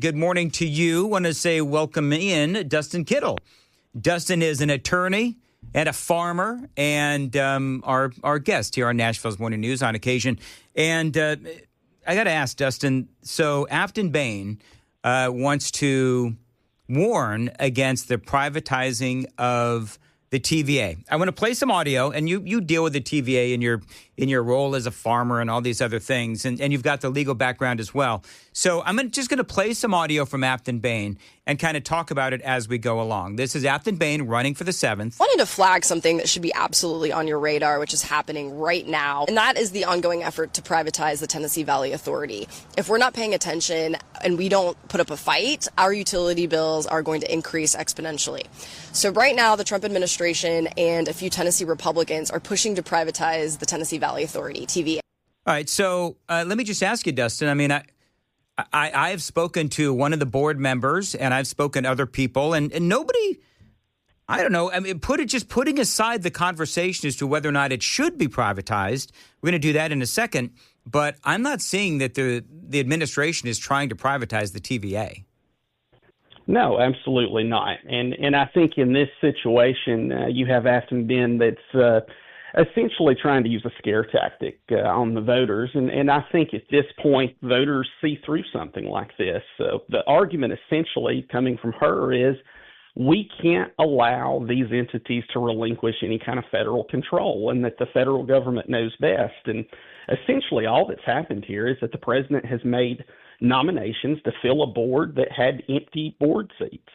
and good morning to you. Want to say welcome in Dustin Kittle. Dustin is an attorney and a farmer and our guest here on Nashville's Morning News on occasion. And I got to ask, Dustin, so Afton Bain wants to warn against the privatizing of the TVA. I want to play some audio, and you deal with the TVA in your role as a farmer and all these other things, and you've got the legal background as well. So I'm just going to play some audio from Afton Bain and kind of talk about it as we go along. This is Afton Bain running for the 7th. I wanted to flag something that should be absolutely on your radar, which is happening right now, and that is the ongoing effort to privatize the Tennessee Valley Authority. If we're not paying attention and we don't put up a fight, our utility bills are going to increase exponentially. So right now, the Trump administration and a few Tennessee Republicans are pushing to privatize the Tennessee Valley Authority, TVA. All right, so let me just ask you, Dustin. I mean, I've spoken to one of the board members, and I've spoken to other people, and nobody, I don't know, I mean, putting aside the conversation as to whether or not it should be privatized. We're going to do that in a second, but I'm not seeing that the administration is trying to privatize the TVA. No, absolutely not. And I think in this situation, you have Afton Bain that's essentially trying to use a scare tactic on the voters. And I think at this point, voters see through something like this. So the argument essentially coming from her is we can't allow these entities to relinquish any kind of federal control, and that the federal government knows best. And essentially all that's happened here is that the president has made nominations to fill a board that had empty board seats.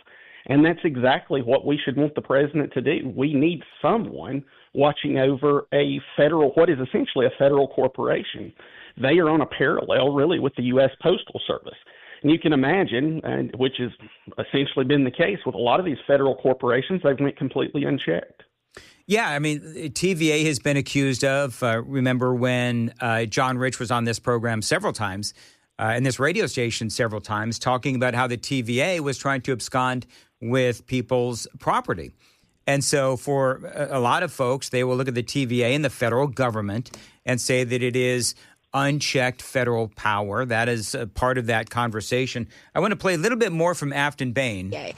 And that's exactly what we should want the president to do. We need someone watching over a federal, what is essentially a federal corporation. They are on a parallel, really, with the U.S. Postal Service. And you can imagine, which has essentially been the case with a lot of these federal corporations, they've went completely unchecked. Yeah, I mean, TVA has been accused of, remember when John Rich was on this program several times, and this radio station several times, talking about how the TVA was trying to abscond with people's property. And so for a lot of folks, they will look at the TVA and the federal government and say that it is unchecked federal power. That is a part of that conversation. I want to play a little bit more from Afton Bain. Yay.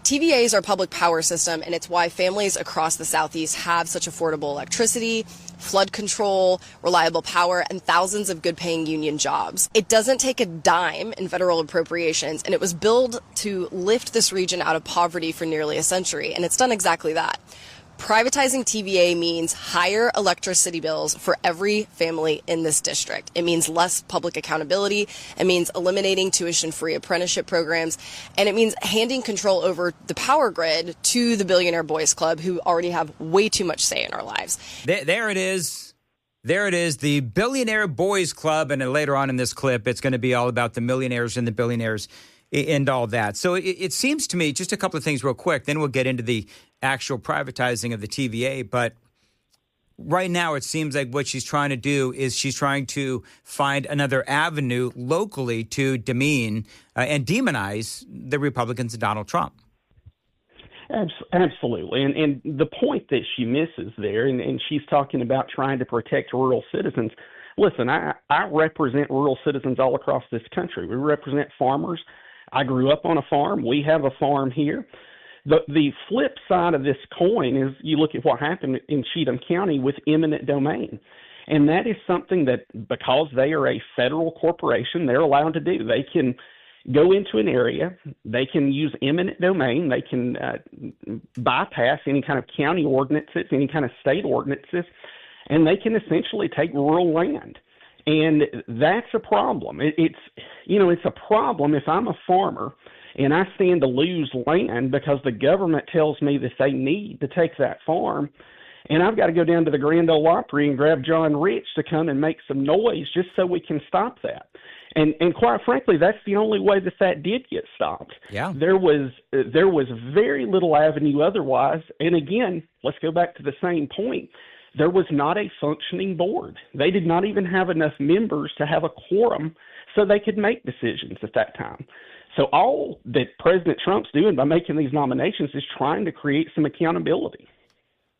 TVA is our public power system, and it's why families across the Southeast have such affordable electricity, flood control, reliable power, and thousands of good-paying union jobs. It doesn't take a dime in federal appropriations, and it was built to lift this region out of poverty for nearly a century, and it's done exactly that. Privatizing TVA means higher electricity bills for every family in this district. It means less public accountability. It means eliminating tuition-free apprenticeship programs. And it means handing control over the power grid to the Billionaire Boys Club, who already have way too much say in our lives. There it is. There it is, the Billionaire Boys Club. And then later on in this clip, it's going to be all about the millionaires and the billionaires and all that. So it seems to me, just a couple of things real quick, then we'll get into the actual privatizing of the TVA. But right now, it seems like what she's trying to do is she's trying to find another avenue locally to demean and demonize the Republicans and Donald Trump. Absolutely. And the point that she misses there, and she's talking about trying to protect rural citizens. Listen, I represent rural citizens all across this country. We represent farmers. I grew up on a farm. We have a farm here. The flip side of this coin is you look at what happened in Cheatham County with eminent domain. And that is something that, because they are a federal corporation, they're allowed to do. They can go into an area, they can use eminent domain, they can bypass any kind of county ordinances, any kind of state ordinances, and they can essentially take rural land. And that's a problem. It's a problem if I'm a farmer and I stand to lose land because the government tells me that they need to take that farm, and I've got to go down to the Grand Ole Opry and grab John Rich to come and make some noise just so we can stop that. And quite frankly, that's the only way that did get stopped. Yeah. There was very little avenue otherwise. And again, let's go back to the same point. There was not a functioning board. They did not even have enough members to have a quorum so they could make decisions at that time. So all that President Trump's doing by making these nominations is trying to create some accountability.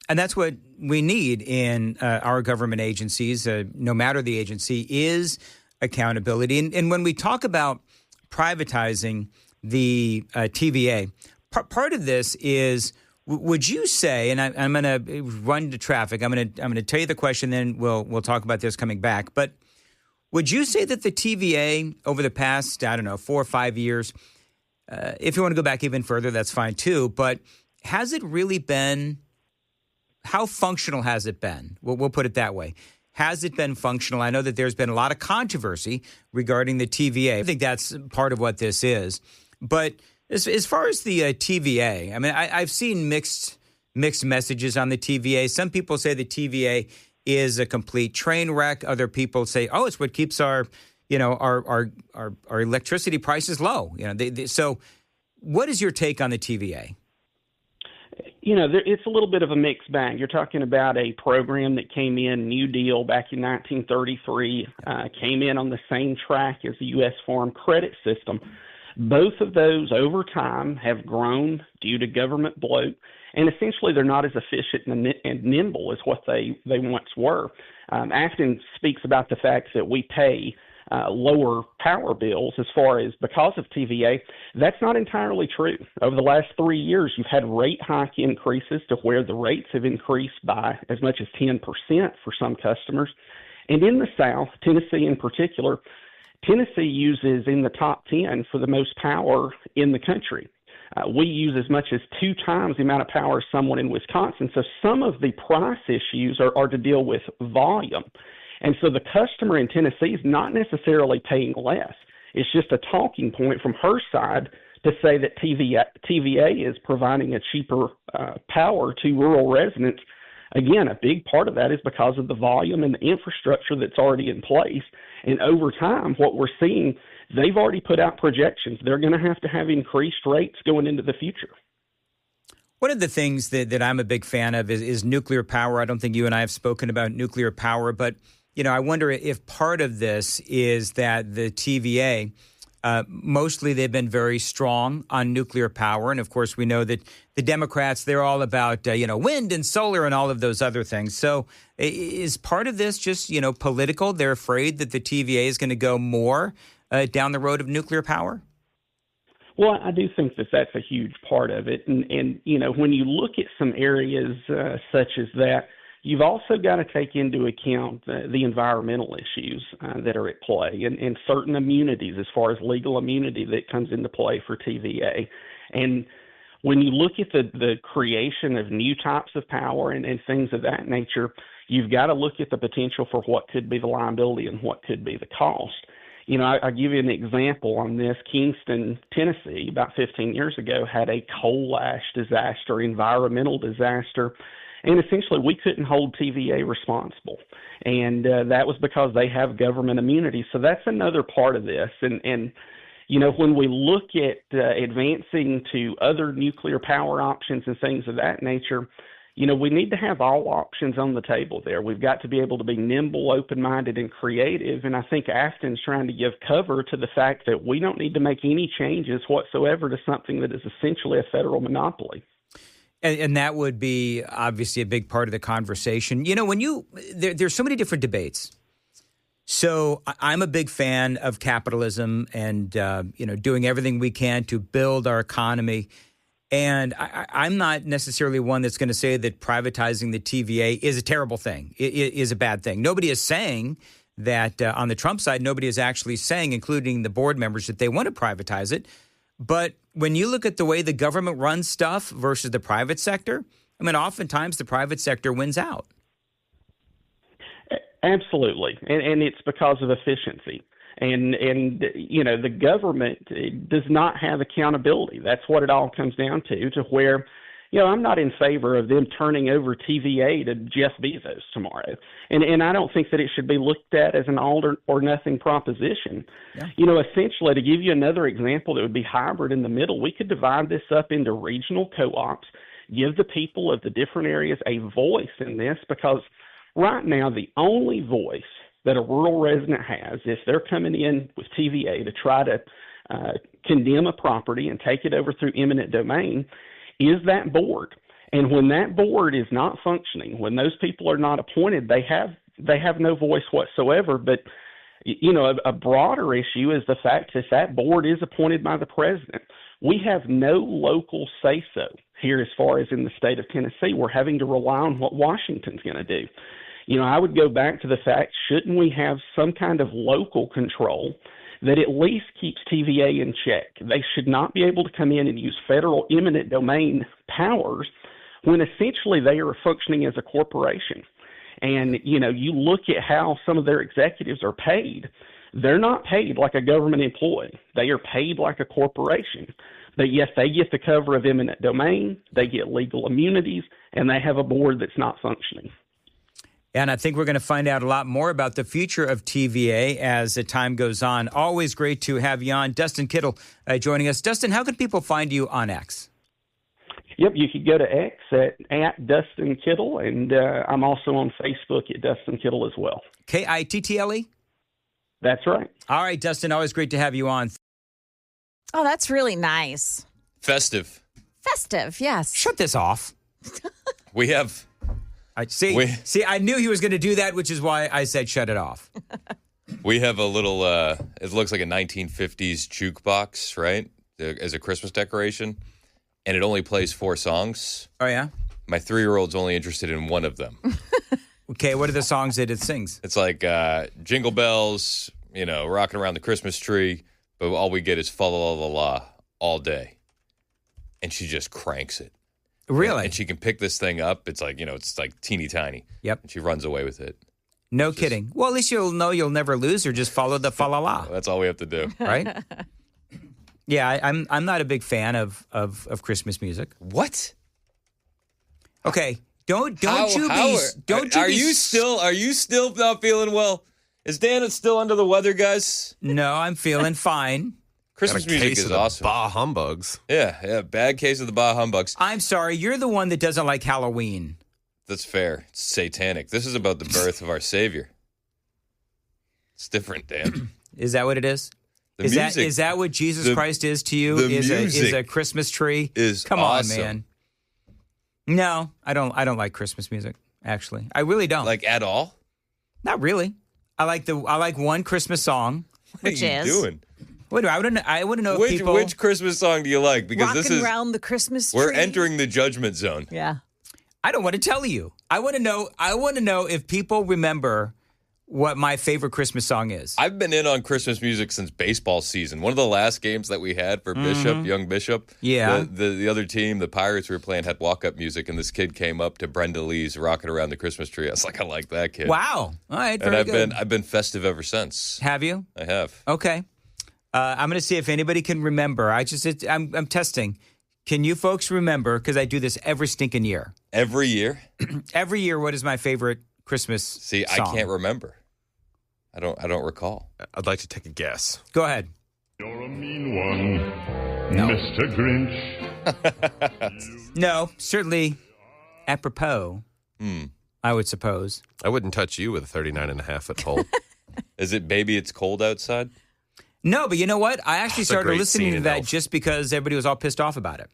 And that's what we need in our government agencies, no matter the agency, is accountability. And when we talk about privatizing the TVA. Part of this is, would you say, and I'm going to run to traffic. I'm going to tell you the question, then we'll talk about this coming back. But would you say that the TVA over the past, 4 or 5 years, if you want to go back even further, that's fine too. But has it really been, how functional has it been? We'll put it that way. Has it been functional? I know that there's been a lot of controversy regarding the TVA. I think that's part of what this is. But as far as the TVA, I mean, I've seen mixed messages on the TVA. Some people say the TVA is a complete train wreck. Other people say, oh, it's what keeps our electricity prices low. So what is your take on the TVA? It's a little bit of a mixed bag. You're talking about a program that came in, New Deal, back in 1933, came in on the same track as the U.S. Farm Credit System. Both of those over time have grown due to government bloat, and essentially they're not as efficient and nimble as what they once were. Afton speaks about the fact that we pay lower power bills because of TVA. That's not entirely true. Over the last 3 years, you've had rate hike increases to where the rates have increased by as much as 10% for some customers. And in the South, Tennessee in particular, Tennessee uses in the top 10 for the most power in the country. We use as much as 2 times the amount of power as someone in Wisconsin. So some of the price issues are to deal with volume. And so the customer in Tennessee is not necessarily paying less. It's just a talking point from her side to say that TVA is providing a cheaper power to rural residents. Again, a big part of that is because of the volume and the infrastructure that's already in place. And over time, what we're seeing, they've already put out projections. They're going to have increased rates going into the future. One of the things that I'm a big fan of is nuclear power. I don't think you and I have spoken about nuclear power, but I wonder if part of this is that the TVA, mostly they've been very strong on nuclear power. And of course, we know that the Democrats, they're all about, wind and solar and all of those other things. So is part of this just, political? They're afraid that the TVA is going to go more down the road of nuclear power? Well, I do think that that's a huge part of it. And when you look at some areas such as that, you've also got to take into account the environmental issues that are at play and certain immunities as far as legal immunity that comes into play for TVA. And when you look at the creation of new types of power and things of that nature, you've got to look at the potential for what could be the liability and what could be the cost. I'll give you an example on this. Kingston, Tennessee, about 15 years ago, had a coal ash disaster, environmental disaster. And essentially, we couldn't hold TVA responsible. And that was because they have government immunity. So that's another part of this. And when we look at advancing to other nuclear power options and things of that nature, we need to have all options on the table there. We've got to be able to be nimble, open-minded, and creative. And I think Afton's trying to give cover to the fact that we don't need to make any changes whatsoever to something that is essentially a federal monopoly. And that would be obviously a big part of the conversation. There's so many different debates. So I'm a big fan of capitalism and, doing everything we can to build our economy. And I'm not necessarily one that's going to say that privatizing the TVA is a terrible thing. It is a bad thing. Nobody is saying that on the Trump side, nobody is actually saying, including the board members, that they want to privatize it. But when you look at the way the government runs stuff versus the private sector, oftentimes the private sector wins out. Absolutely. And it's because of efficiency. And the government does not have accountability. That's what it all comes down to where, I'm not in favor of them turning over TVA to Jeff Bezos tomorrow. And I don't think that it should be looked at as an all or nothing proposition. Yeah. Essentially, to give you another example that would be hybrid in the middle, we could divide this up into regional co-ops, give the people of the different areas a voice in this, because right now the only voice that a rural resident has, if they're coming in with TVA to try to condemn a property and take it over through eminent domain, is that board. And when that board is not functioning, when those people are not appointed, they have no voice whatsoever. But A broader issue is the fact that that board is appointed by the president. We have no local say-so here as far as in the state of Tennessee. We're having to rely on what Washington's going to do. I would go back to the fact, shouldn't we have some kind of local control that at least keeps TVA in check? They should not be able to come in and use federal eminent domain powers when essentially they are functioning as a corporation. And, you look at how some of their executives are paid. They're not paid like a government employee. They are paid like a corporation. But yes, they get the cover of eminent domain, they get legal immunities, and they have a board that's not functioning. And I think we're going to find out a lot more about the future of TVA as the time goes on. Always great to have you on. Dustin Kittle joining us. Dustin, how can people find you on X? Yep, you could go to X at Dustin Kittle, and I'm also on Facebook at Dustin Kittle as well. Kittle? That's right. All right, Dustin, always great to have you on. Oh, that's really nice. Festive. Festive, yes. Shut this off. We have... See, I knew he was going to do that, which is why I said shut it off. We have a little, it looks like a 1950s jukebox, right, as a Christmas decoration, and it only plays 4 songs. Oh, yeah? My 3-year-old's only interested in one of them. Okay, what are the songs that it sings? It's like Jingle Bells, rocking around the Christmas tree, but all we get is fa la la la all day. And she just cranks it. Really? And she can pick this thing up. It's like, it's like teeny tiny. Yep. And she runs away with it. No kidding. Well, at least you'll know you'll never lose or just follow the fa-la-la. That's all we have to do. Right? Yeah, I'm not a big fan of Christmas music. What? Okay. Don't you Are you still not feeling well? Is Dan still under the weather, guys? No, I'm feeling fine. Christmas music is awesome. Bah humbugs. Yeah, bad case of the bah humbugs. I'm sorry, you're the one that doesn't like Halloween. That's fair. It's satanic. This is about the birth of our Savior. It's different, Dan. Is that what it is? Is that what Jesus Christ is to you? Is a Christmas tree? Come awesome. on, man. No, I don't like Christmas music. Actually, I really don't. Like at all? Not really. I like one Christmas song. What are you doing? Wait, I want to know if people... Which Christmas song do you like? Because Rockin' around the Christmas tree. We're entering the judgment zone. Yeah. I don't want to tell you. I want to know if people remember what my favorite Christmas song is. I've been in on Christmas music since baseball season. One of the last games that we had for Bishop, young Bishop. Yeah. The other team, the Pirates we were playing, had walk-up music, and this kid came up to Brenda Lee's Rockin' Around the Christmas Tree. I was like, I like that kid. Wow. All right, very good. I've been festive ever since. Have you? I have. Okay. I'm going to see if anybody can remember. I'm testing. Can you folks remember? Because I do this every stinking year. Every year? Every year, what is my favorite Christmas song? I can't remember. I don't recall. I'd like to take a guess. Go ahead. You're a mean one, Mr. Grinch. No, certainly apropos, I would suppose. I wouldn't touch you with a 39.5-foot pole. Is it Baby It's Cold Outside? No, but you know what? I actually started listening to that Elf. just because everybody was all pissed off about it.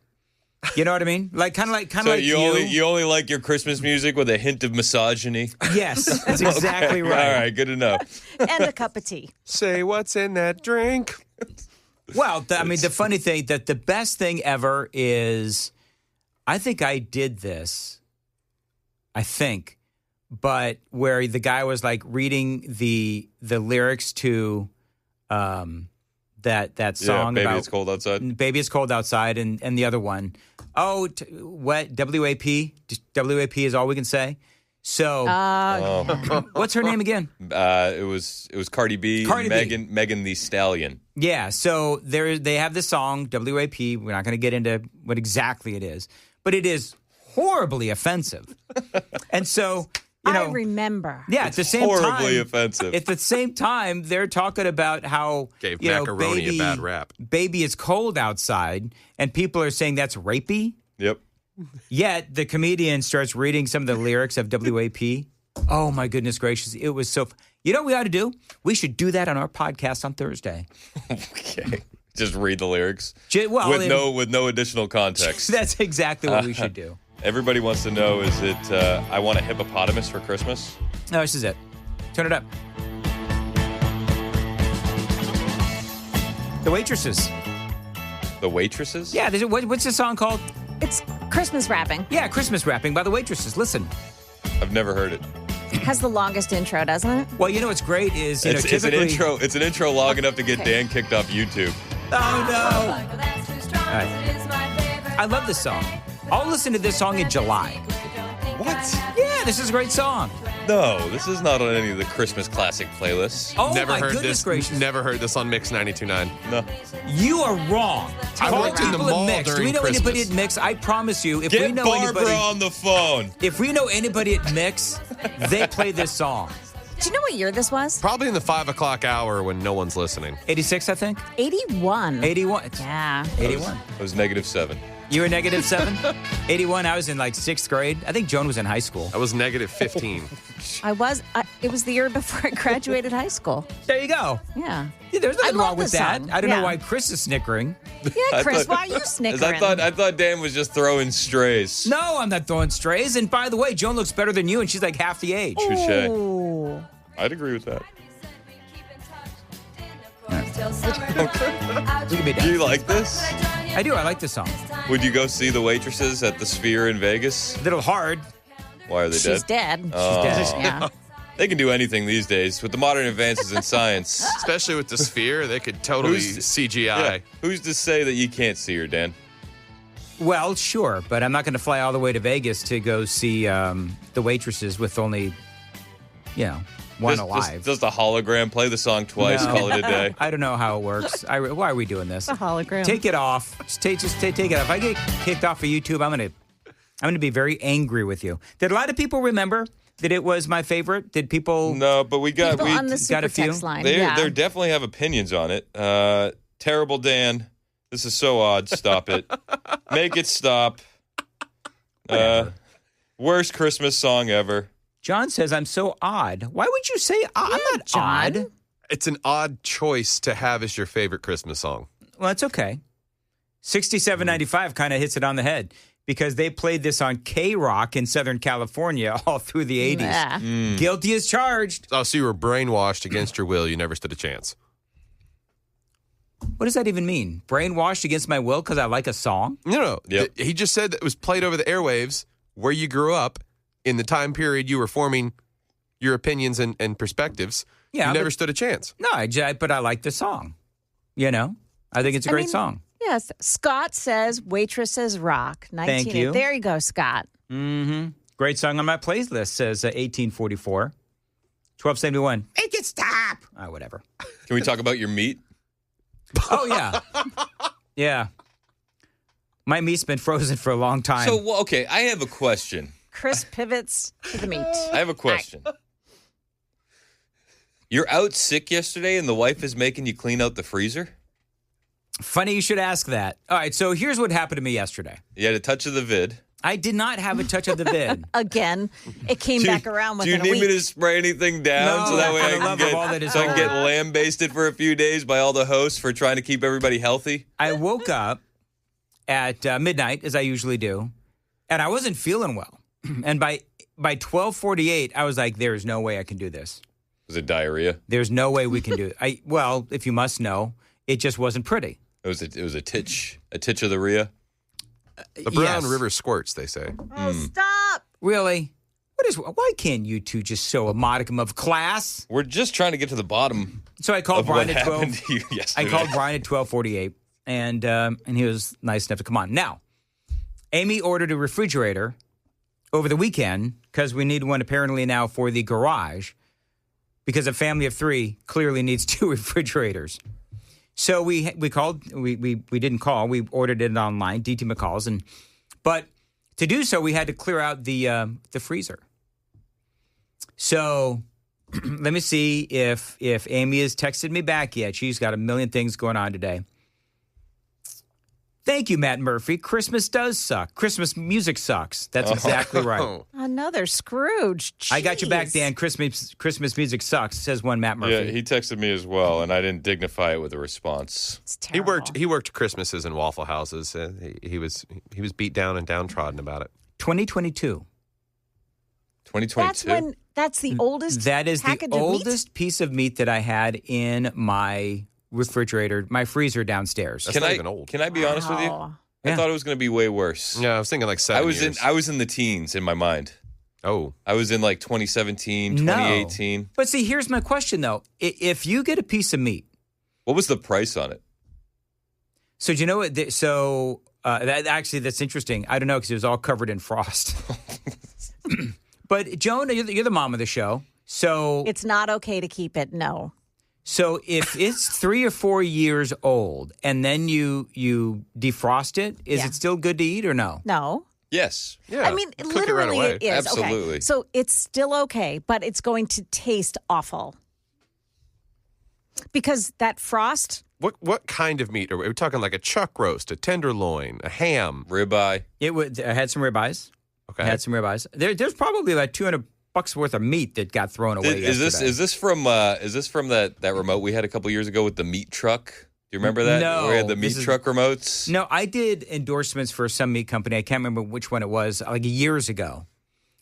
You know what I mean? Kind of like you only like your Christmas music with a hint of misogyny? Yes, that's exactly right. All right, good enough. And a cup of tea. Say what's in that drink. Well, the funny thing, that the best thing ever is, I think I did this, but where the guy was like reading the lyrics to that song Baby about It's Cold Outside. Baby It's Cold Outside, and the other one. What WAP? WAP is all we can say. So, what's her name again? It was Cardi B. Megan Thee Stallion. Yeah. So they have this song WAP. We're not going to get into what exactly it is, but it is horribly offensive. And so, I remember. Yeah, at the same time, horribly offensive. At the same time, they're talking about how Gave macaroni baby, a bad rap. Baby, it's cold outside, and people are saying that's rapey. Yep. Yet the comedian starts reading some of the lyrics of WAP. Oh my goodness gracious! It was so. You know what we ought to do? We should do that on our podcast on Thursday. Okay. Just read the lyrics. With no additional context. That's exactly what we should do. Everybody wants to know, is it I want a hippopotamus for Christmas? No, this is it. Turn it up. The Waitresses. The Waitresses? Yeah, what's the song called? It's Christmas wrapping. Yeah, Christmas Wrapping by the Waitresses. Listen. I've never heard it. It has the longest intro, doesn't it? Well, you know what's great is, It's typically... It's an intro long enough to get Dan kicked off YouTube. Oh, no. All right. I love this song. I'll listen to this song in July. What? Yeah, this is a great song. No, this is not on any of the Christmas classic playlists. Oh, Never my heard goodness this. gracious. Never heard this on Mix 92.9. No. You are wrong. I Call worked in the people mall at Mix. Do we during know anybody Christmas. at Mix? I promise you, if we Get know Barbara anybody... on the phone. If we know anybody at Mix, they play this song. Do you know what year this was? Probably in the 5 o'clock hour when no one's listening. 86, I think? 81. 81. Yeah. 81. It was -7. You were -7? 81, I was in like 6th grade. I think Joan was in high school. I was -15. It was the year before I graduated high school. There you go. Yeah. Yeah, there's nothing love wrong with this that. song. I don't know Yeah. why Chris is snickering. Yeah, Chris, thought- why are you snickering? I thought Dan was just throwing strays. No, I'm not throwing strays. And by the way, Joan looks better than you, and she's like half the age. Touche. Ooh. I'd agree with that. We can be Do done. you like this? I do. I like this song. Would you go see the Waitresses at the Sphere in Vegas? A little hard. Why are they She's dead? dead. Oh. She's dead. Yeah. They can do anything these days. With the modern advances in science, Especially with the Sphere, they could totally CGI. yeah, who's to say that you can't see her, Dan? Well, sure, but I'm not going to fly all the way to Vegas to go see the Waitresses with only, one alive. Just a hologram. Play the song twice. No. Call it a day. I don't know how it works. Why are we doing this? A hologram. Take it off. Just take it off. If I get kicked off of YouTube, I'm gonna be very angry with you. Did a lot of people remember that it was my favorite? Did people? No, but we People on the got super a few? text line. They Yeah. definitely have opinions on it. Terrible Dan. This is so odd. Stop it. Make it stop. Worst Christmas song ever. John says I'm so odd. Why would you say odd? I'm not John. odd. It's an odd choice to have as your favorite Christmas song. Well, it's okay. 6795 kind of hits it on the head because they played this on K-Rock in Southern California all through the 80s. Yeah. Guilty as charged. Oh, so you were brainwashed against your will. You never stood a chance. What does that even mean? Brainwashed against my will because I like a song? No. Yep. He just said that it was played over the airwaves where you grew up in the time period you were forming your opinions and perspectives. Yeah, you never but- stood a chance. No, but I like the song. I think it's a great song. Yes. Scott says Waitresses Rock. 19. Thank you. There you go, Scott. Mm-hmm. Great song on my playlist, says 1844. 1271. Make it stop. Whatever. Can we talk about your meat? Oh, yeah. Yeah. My meat's been frozen for a long time. So, okay, I have a question. Chris pivots to the meat. I have a question. You're out sick yesterday and the wife is making you clean out the freezer? Funny you should ask that. All right, so here's what happened to me yesterday. You had a touch of the vid. I did not have a touch of the vid. Again, it came back around Do you within a need week. me to spray anything down No, so that way for the I can love of all that get, is so I can get holy. lambasted for a few days by all the hosts for trying to keep everybody healthy? I woke up at midnight, as I usually do, and I wasn't feeling well. And by 12:48, I was like, "There's no way I can do this. Was it diarrhea? There's no way we can do it." Well, if you must know, it just wasn't pretty. It was a titch of the rhea. The brown Yes. river squirts, they say. Oh, stop. Really? Why can't you two just show a modicum of class? We're just trying to get to the bottom So I called of what Brian at happened 12. to you yesterday. I called Brian at 12:48, and he was nice enough to come on. Now, Amy ordered a refrigerator over the weekend because we need one apparently now for the garage because a family of 3 clearly needs 2 refrigerators. So we called. We didn't call. We ordered it online, DT McCall's, but to do so we had to clear out the freezer. So let me see if Amy has texted me back yet. She's got a million things going on today. Thank you, Matt Murphy. Christmas does suck. Christmas music sucks. That's exactly right. Another Scrooge. I got you back, Jeez. Dan. Christmas music sucks, says one Matt Murphy. Yeah, he texted me as well, and I didn't dignify it with a response. It's He terrible. worked Christmases in Waffle Houses. He was beat down and downtrodden about it. 2022. 2022. That's the oldest That is the package of meat? oldest piece of meat that I had in my refrigerator, my freezer downstairs. That's not even old. Can I be honest with you? Wow. I thought it was going to be way worse. Yeah, I was thinking like 7 years. I was in the teens in my mind. Oh. I was in like 2017, 2018. But see, here's my question, though. If you get a piece of meat. What was the price on it? So do you know what? That's interesting. I don't know because it was all covered in frost. But Joan, you're the mom of the show. So It's not okay to keep it, no. So if it's 3 or 4 years old and then you defrost it, is it still good to eat or no? No. Yes. Yeah. I mean, cook it right literally away. it is. Absolutely. Okay. So it's still okay, but it's going to taste awful. Because that frost, What kind of meat? Are we talking like a chuck roast, a tenderloin, a ham? Ribeye. I had some ribeyes. Okay. I had some ribeyes. There's probably like $200 worth of meat that got thrown away yesterday. Is this from that remote we had a couple years ago with the meat truck? Do you remember that? No, Where we had the meat truck remotes. No, I did endorsements for some meat company. I can't remember which one it was, like years ago.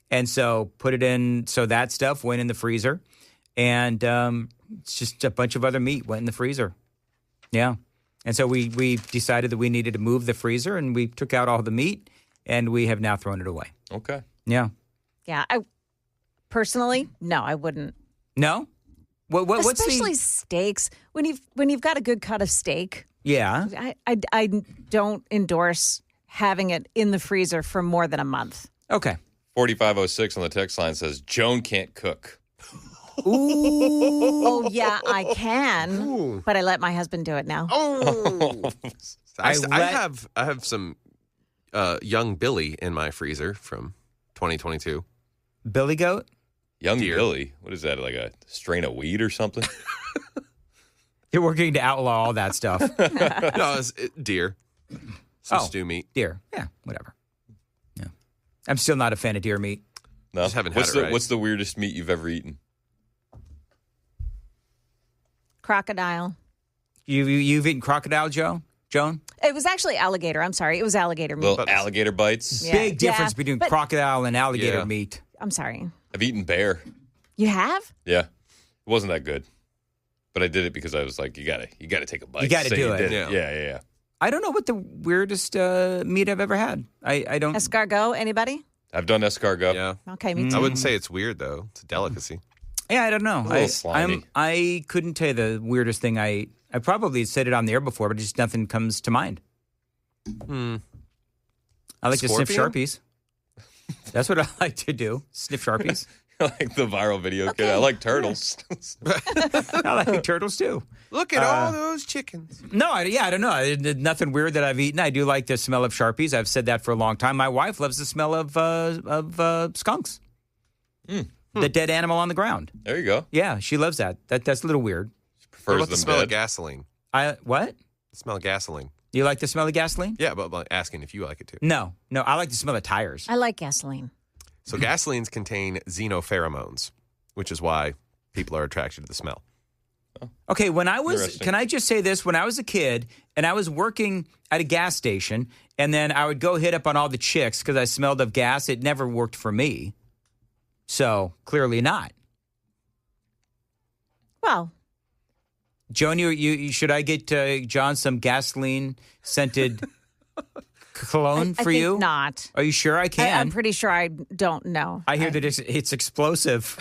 And so put it in. So that stuff went in the freezer, and it's just a bunch of other meat went in the freezer. Yeah, and so we decided that we needed to move the freezer, and we took out all the meat, and we have now thrown it away. Okay. Yeah. yeah, personally, no, I wouldn't. No. What's Especially the? steaks. When you've got a good cut of steak, Yeah. I don't endorse having it in the freezer for more than a month. Okay. 4506 on the text line says Joan can't cook. Oh yeah, I can, but I let my husband do it now. Oh. I let- have some young Billy in my freezer from 2022. Billy Goat. Young Deer. Billy. What is that? Like a strain of weed or something? You're working to outlaw all that stuff. No, it's deer. Some Oh. stew meat. Deer. Yeah. Whatever. Yeah. I'm still not a fan of deer meat. No. Just haven't had it right. What's the weirdest meat you've ever eaten? Crocodile. You've eaten crocodile, Joan? It was actually alligator. I'm sorry, it was alligator meat. Little alligator bites. Yeah. Big difference between but- crocodile and alligator Yeah. meat. I'm sorry. I've eaten bear. You have? Yeah. It wasn't that good. But I did it because I was like, you gotta take a bite. You gotta Say do you it. did Yeah. Yeah. I don't know what the weirdest meat I've ever had. I don't. Escargot. Anybody? I've done escargot. Yeah. Okay, me too. I wouldn't say it's weird though. It's a delicacy. Yeah, I don't know. little slimy. I couldn't tell you the weirdest thing I probably said it on the air before, but just nothing comes to mind. I like to sniff Scorpion? Sharpies. That's what I like to do. Sniff Sharpies. Like the viral video kid. I like turtles. I like turtles too. Look at all those chickens. No, I don't know. Nothing weird that I've eaten. I do like the smell of Sharpies. I've said that for a long time. My wife loves the smell of skunks. The dead animal on the ground. There you go. Yeah, she loves that. That's a little weird. What Prefers about the them smell of dead. gasoline? What? The smell of gasoline. You like the smell of gasoline? Yeah, but asking if you like it too. No. I like the smell of tires. I like gasoline. So gasolines contain xenopheromones, which is why people are attracted to the smell. Okay, Interesting. can I just say this? When I was a kid and I was working at a gas station, and then I would go hit up on all the chicks because I smelled of gas, it never worked for me. So clearly not. Well, Joan, you should I get John some gasoline scented cologne I for think you? not. Are you sure I can? I'm pretty sure I don't know. I hear that it's explosive.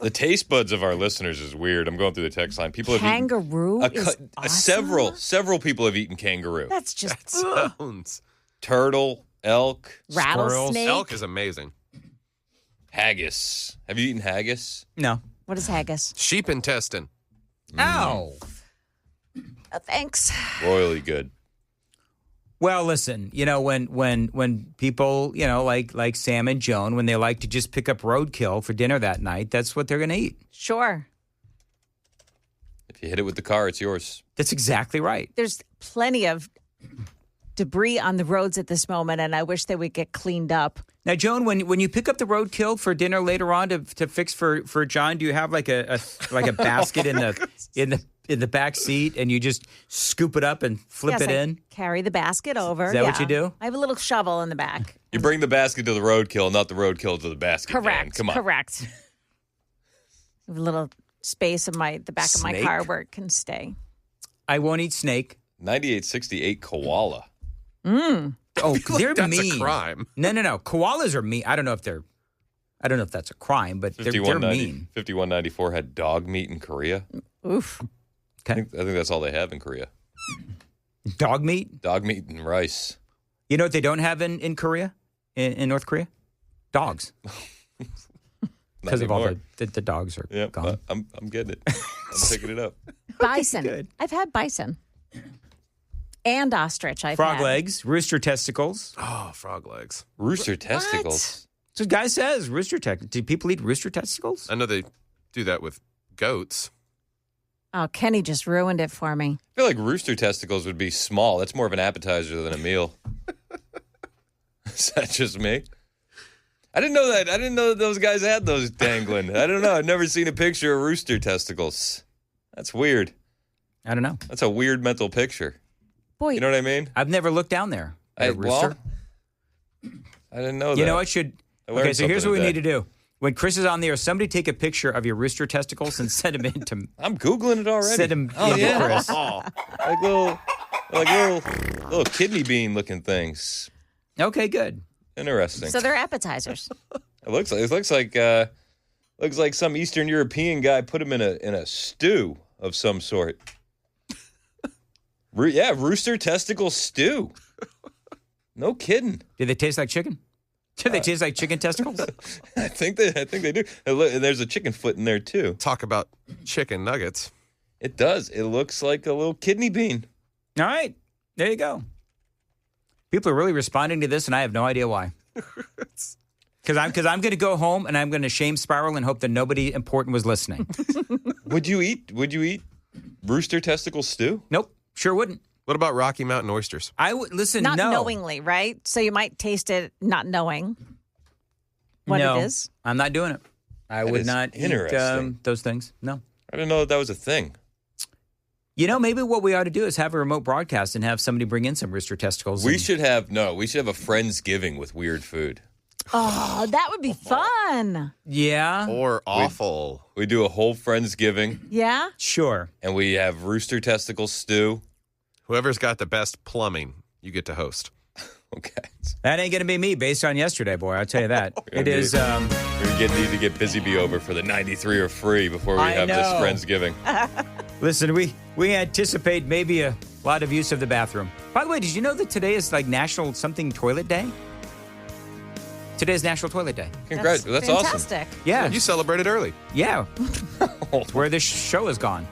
The taste buds of our listeners is weird. I'm going through the text line. People have Kangaroo eaten is awesome. several people have eaten kangaroo. That's just Sounds. Turtle, elk, rattlesnake. Elk is amazing. haggis. Have you eaten haggis? No. What is haggis? Sheep intestine. Ow. Thanks. Royally good. Well, listen, when people, like Sam and Joan, when they like to just pick up roadkill for dinner that night, that's what they're going to eat. Sure. If you hit it with the car, it's yours. That's exactly right. There's plenty of debris on the roads at this moment, and I wish they would get cleaned up. Now, Joan, when you pick up the roadkill for dinner later on to fix for John, do you have like a basket in the back seat and you just scoop it up and flip Yes, it I in? Carry the basket over. Is that what yeah. you do? I have a little shovel in the back. You bring the basket to the roadkill, not the roadkill to the basket. Man. Correct. Come on. Correct. I have a little space in the back of my Snake? car where it can stay. I won't eat snake. 9868 koala. Oh, they're That's mean. a crime. No. Koalas are mean. I don't know if that's a crime, but they're mean. 5194 had dog meat in Korea. Oof. I think that's all they have in Korea. Dog meat? Dog meat and rice. You know what they don't have in Korea? In North Korea? Dogs. Because of all the dogs are Yep, gone. I'm getting it. I'm picking it up. Bison. Good. I've had bison. And ostrich. I've Frog had. legs, rooster testicles. Oh, frog legs. Rooster testicles. So the guy says rooster testicles. Do people eat rooster testicles? I know they do that with goats. Oh, Kenny just ruined it for me. I feel like rooster testicles would be small. That's more of an appetizer than a meal. Is that just me? I didn't know that. I didn't know that those guys had those dangling. I don't know. I've never seen a picture of rooster testicles. That's weird. I don't know. That's a weird mental picture. Boy, You know what I mean? I've never looked down there at a rooster. I didn't know that. You know, I should. I learned Okay, so here's what something we today. need to do. When Chris is on the air, somebody take a picture of your rooster testicles and send them in to I'm Googling it already. send them Oh, into yeah. Chris. like little kidney bean looking things. Okay, good. Interesting. so they're appetizers. It looks like some Eastern European guy put them in a stew of some sort. Rooster testicle stew. No kidding. Do they taste like chicken? Do they taste like chicken testicles? I think they do. And look, there's a chicken foot in there too. Talk about chicken nuggets. It does. It looks like a little kidney bean. All right, there you go. People are really responding to this, and I have no idea why. Because I'm going to go home and I'm going to shame spiral and hope that nobody important was listening. Would you eat rooster testicle stew? Nope, sure wouldn't. What about Rocky Mountain oysters? I would listen. Not no, knowingly, right? So you might taste it not knowing what no, it is. I'm not doing it. I That would is not eat interesting. those things. No. I didn't know that was a thing. You know, maybe what we ought to do is have a remote broadcast and have somebody bring in some rooster testicles. We and- should have a Friendsgiving with weird food. Oh, that would be fun. Yeah, Or awful. We do a whole Friendsgiving Yeah? sure. and we have rooster testicle stew. Whoever's got the best plumbing, you get to host. Okay. That ain't going to be me based on yesterday, boy. I'll tell you that. It is. We're going to need to get Busy Bee over for the 93 are free before we I have this know. Friendsgiving. Listen, we anticipate maybe a lot of use of the bathroom. By the way, did you know that today is like National Something Toilet Day? Today is National Toilet Day. Congrats. That's awesome. fantastic. Yeah. You celebrated early. Yeah. It's where this show has gone.